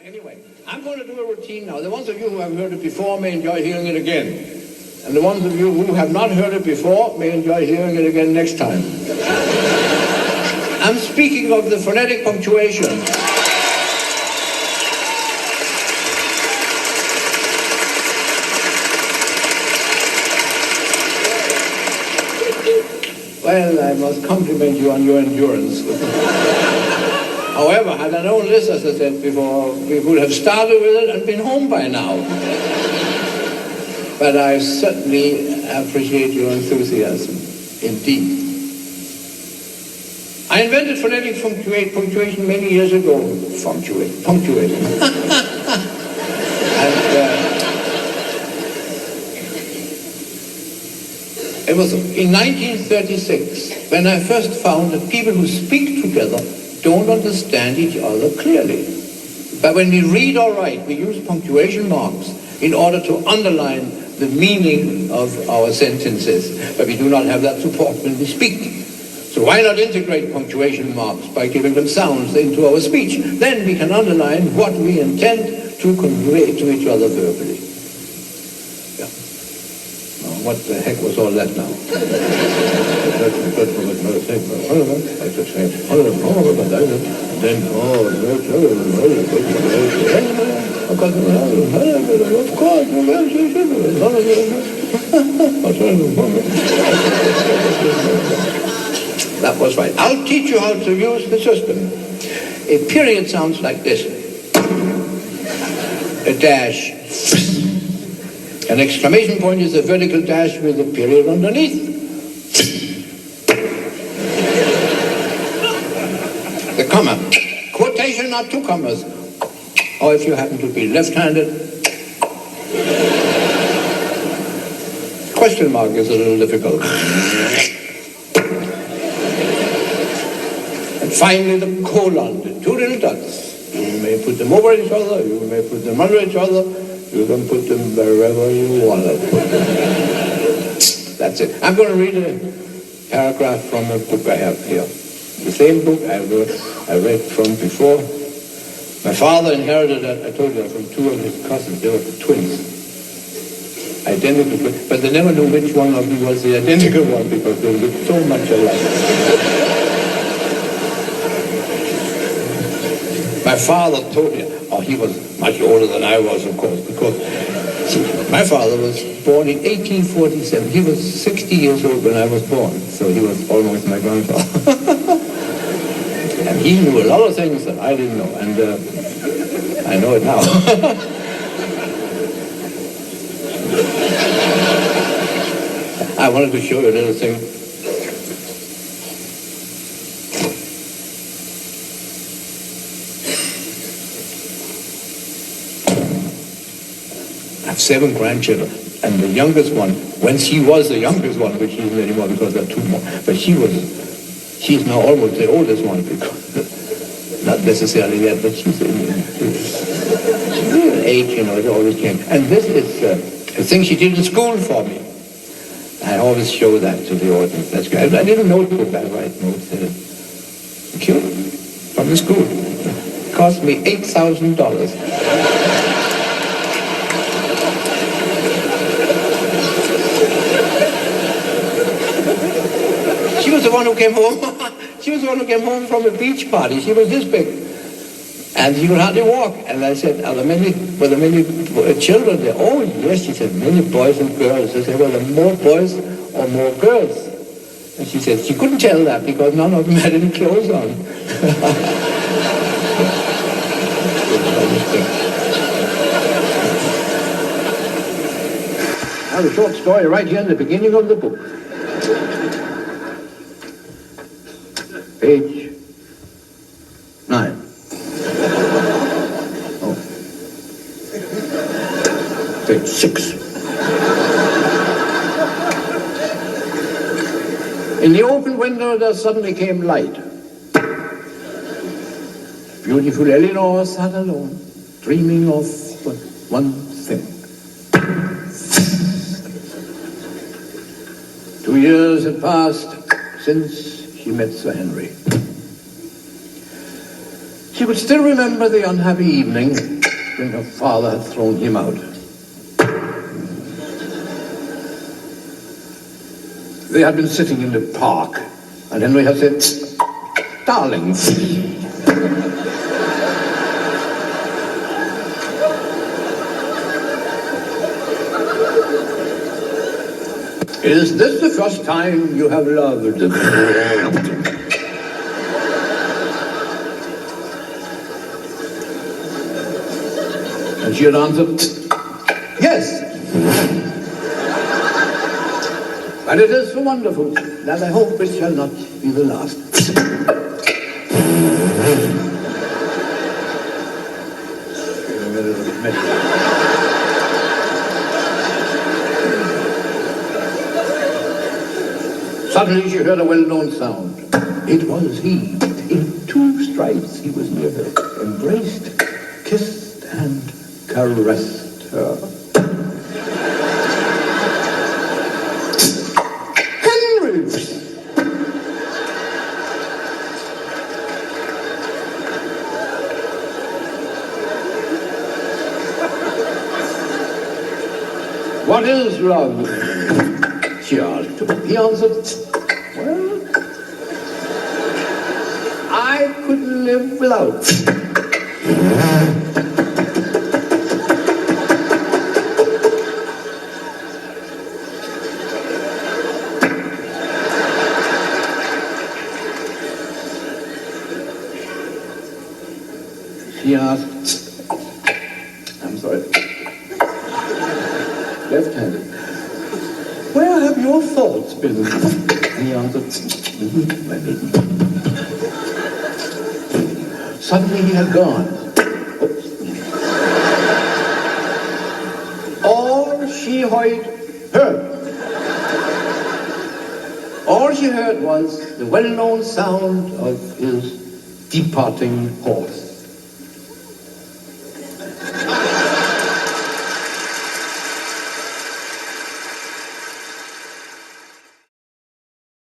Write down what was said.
Anyway, I'm going to do a routine now. The ones of you who have heard it before may enjoy hearing it again. And the ones of you who have not heard it before may enjoy hearing it again next time. I'm speaking of the phonetic punctuation. Well, I must compliment you on your endurance. However, had I known this, as I said before, we would have started with it and been home by now. But I certainly appreciate your enthusiasm, indeed. I invented phonetic punctuation many years ago. Punctuation. And it was in 1936 when I first found that people who speak together don't understand each other clearly. But when we read or write, we use punctuation marks in order to underline the meaning of our sentences. But we do not have that support when we speak. So why not integrate punctuation marks by giving them sounds into our speech? Then we can underline what we intend to convey to each other verbally. Yeah. Now, what the heck was all that now? That was right. I'll teach you how to use the system. A period sounds like this. A dash. An exclamation point is a vertical dash with a period underneath. The comma. Quotation are two commas. Or if you happen to be left-handed, question mark is a little difficult. And finally the colon, the two little dots. You may put them over each other, you may put them under each other, you can put them wherever you want to put them. That's it. I'm going to read a paragraph from a book I have here. The same book I read from before. My father inherited that, I told you, from two of his cousins. They were twins. Identical twins. But they never knew which one of them was the identical one because they looked so much alike. My father told me, he was much older than I was, of course, because my father was born in 1847. He was 60 years old when I was born, so he was almost my grandfather. And he knew a lot of things that I didn't know, and I know it now. I wanted to show you a little thing. I have 7 grandchildren, and the youngest one, when she was the youngest one, which she isn't anymore because there are 2 more, but she's now almost the oldest one, because not necessarily yet, but she's in age, it always came. And this is a thing she did in school for me. I always show that to the audience. That's great. I did a notebook, I write notes in it. Cute, from the school. It cost me $8,000. She was the one who came home. She was the one who came home from a beach party. She was this big. And she could hardly walk. And I said, were there many children there? Oh, yes, she said, many boys and girls. I said, well, there more boys or more girls? And she said, she couldn't tell that because none of them had any clothes on. I have a short story right here in the beginning of the book. Page 9. Oh. Page 6. In the open window there suddenly came light. Beautiful Eleanor sat alone, dreaming of one thing. 2 years had passed since she met Sir Henry. She could still remember the unhappy evening when her father had thrown him out. They had been sitting in the park, and Henry had said, "Darlings." "Is this the first time you have loved?" And she had answered, "Yes." "And it is so wonderful that I hope it shall not be the last." Suddenly she heard a well-known sound. It was he. In 2 strides he was near her, embraced, kissed, and caressed her. "Henry!" "What is love?" she asked. He answered, "Well, I couldn't live without." He asked, I'm sorry, left-handed, "Where have your thoughts been?" And he answered, "My maiden." Suddenly he had gone. All she heard was the well-known sound of his departing horse.